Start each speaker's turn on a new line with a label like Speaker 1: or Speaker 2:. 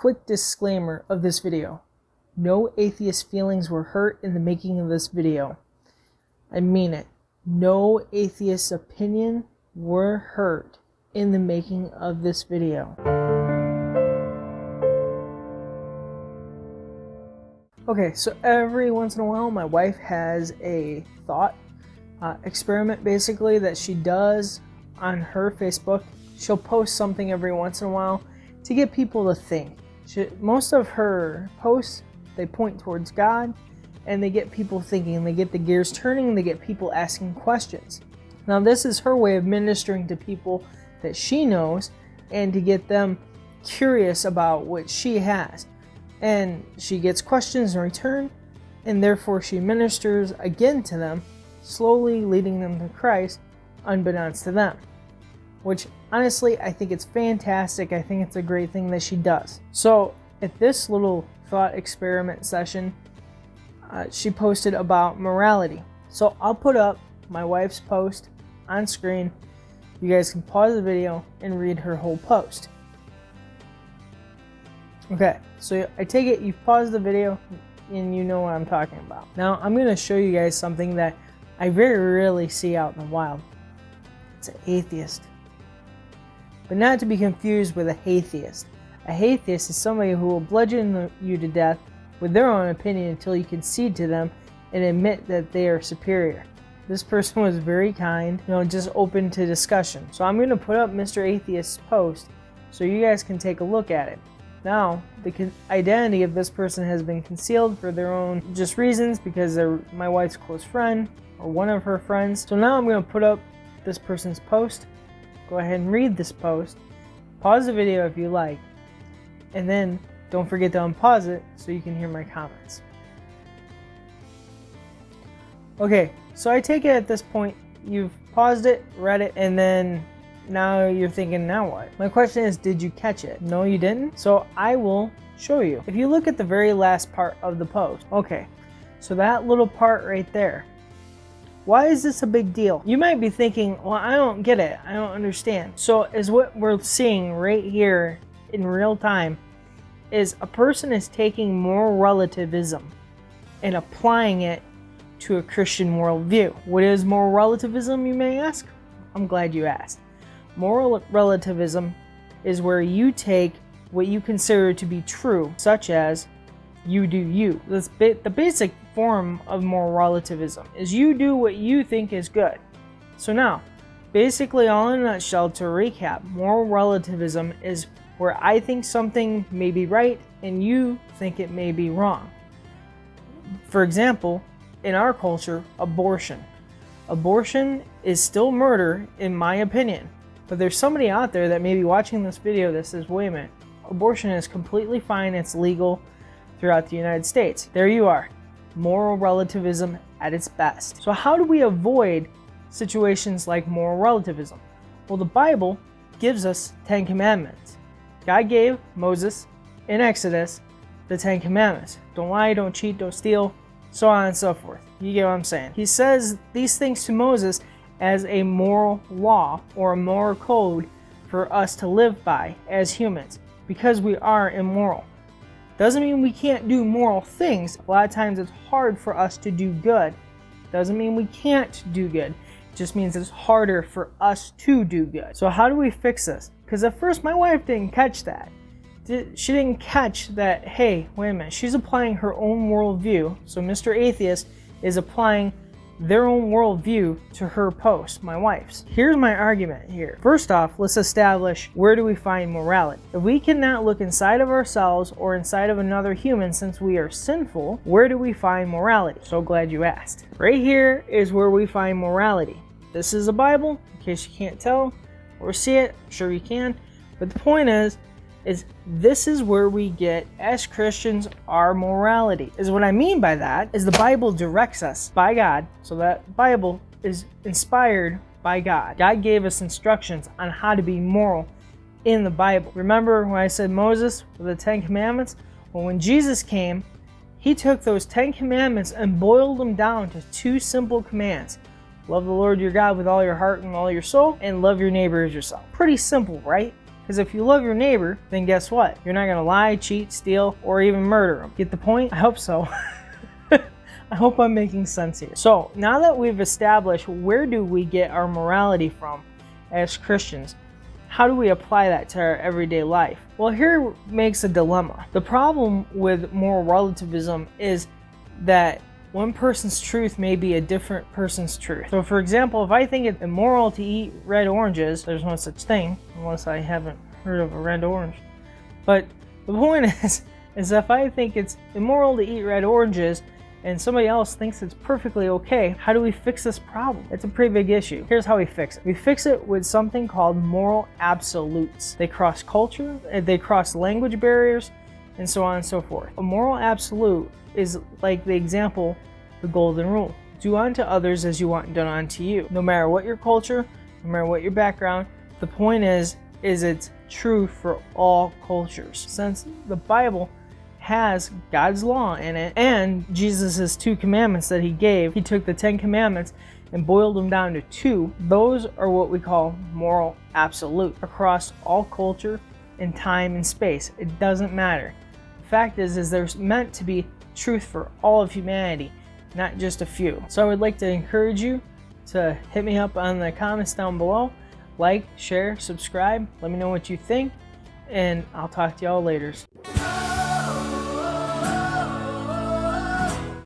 Speaker 1: quick disclaimer of this video. No atheist feelings were hurt in the making of this video. I mean it. No atheist opinion were hurt in the making of this video. Okay, so every once in a while my wife has a thought experiment basically that she does on her Facebook. She'll post something every once in a while to get people to think. Most of her posts, they point towards God and they get people thinking, they get the gears turning, they get people asking questions. Now this is her way of ministering to people that she knows and to get them curious about what she has. And she gets questions in return, and therefore she ministers again to them, slowly leading them to Christ unbeknownst to them. Which honestly, I think it's fantastic. I think it's a great thing that she does. So at this little thought experiment session, she posted about morality. So I'll put up my wife's post on screen. You guys can pause the video and read her whole post. Okay, so I take it you've paused the video and you know what I'm talking about. Now I'm going to show you guys something that I very rarely see out in the wild. It's an atheist. But not to be confused with a atheist. A atheist is somebody who will bludgeon you to death with their own opinion until you concede to them and admit that they are superior. This person was very kind, just open to discussion. So I'm going to put up Mr. Atheist's post so you guys can take a look at it. Now, the identity of this person has been concealed for their own just reasons because they're my wife's close friend or one of her friends. So now I'm going to put up this person's post. Go ahead and read this post. Pause the video if you like. And then don't forget to unpause it so you can hear my comments. Okay, so I take it at this point you've paused it, read it, and then now you're thinking, now what? My question is, did you catch it? No, you didn't? So I will show you. If you look at the very last part of the post, okay, so that little part right there, why is this a big deal? You might be thinking, well, I don't get it. I don't understand. So is what we're seeing right here in real time is a person is taking moral relativism and applying it to a Christian worldview. What is moral relativism, you may ask? I'm glad you asked. Moral relativism is where you take what you consider to be true, such as you do you. The basic form of moral relativism is you do what you think is good. So now, basically all in a nutshell, to recap, moral relativism is where I think something may be right and you think it may be wrong. For example, in our culture, abortion. Abortion is still murder in my opinion. But there's somebody out there that may be watching this video that says, wait a minute, abortion is completely fine, it's legal throughout the United States. There you are, moral relativism at its best. So how do we avoid situations like moral relativism? Well, the Bible gives us 10 commandments. God gave Moses in Exodus the 10 commandments. Don't lie, don't cheat, don't steal, so on and so forth. You get what I'm saying? He says these things to Moses as a moral law or a moral code for us to live by as humans because we are immoral. Doesn't mean we can't do moral things. A lot of times it's hard for us to do good. Doesn't mean we can't do good. It just means it's harder for us to do good. So how do we fix this? Because at first my wife didn't catch that. She didn't catch that, hey, wait a minute, she's applying her own worldview. So Mr. Atheist is applying their own worldview to her post, my wife's. Here's my argument here. First off, let's establish, where do we find morality? If we cannot look inside of ourselves or inside of another human since we are sinful, where do we find morality? So glad you asked. Right here is where we find morality. This is a Bible, in case you can't tell or see it. I'm sure you can. But the point is this is where we get, as Christians, our morality. Is what I mean by that is the Bible directs us by God. So that Bible is inspired by God. God gave us instructions on how to be moral in the Bible. Remember when I said Moses with the 10 commandments? Well, when Jesus came, he took those 10 commandments and boiled them down to 2 simple commands. Love the Lord your God with all your heart and all your soul, and love your neighbor as yourself. Pretty simple, right? Because if you love your neighbor, then guess what? You're not going to lie, cheat, steal, or even murder them. Get the point? I hope so. I hope I'm making sense here. So now that we've established where do we get our morality from as Christians, how do we apply that to our everyday life? Well, here makes a dilemma. The problem with moral relativism is that one person's truth may be a different person's truth. So for example, if I think it's immoral to eat red oranges, there's no such thing, unless I haven't heard of a red orange. But the point is if I think it's immoral to eat red oranges and somebody else thinks it's perfectly okay, how do we fix this problem? It's a pretty big issue. Here's how we fix it. We fix it with something called moral absolutes. They cross culture, they cross language barriers, and so on and so forth. A moral absolute is like the example, the golden rule. Do unto others as you want done unto you. No matter what your culture, no matter what your background, the point is it's true for all cultures. Since the Bible has God's law in it and Jesus' 2 commandments that he gave, he took the 10 commandments and boiled them down to 2. Those are what we call moral absolute across all culture and time and space. It doesn't matter. The fact is there's meant to be truth for all of humanity, not just a few. So I would like to encourage you to hit me up on the comments down below. Like, share, subscribe, let me know what you think, and I'll talk to y'all later.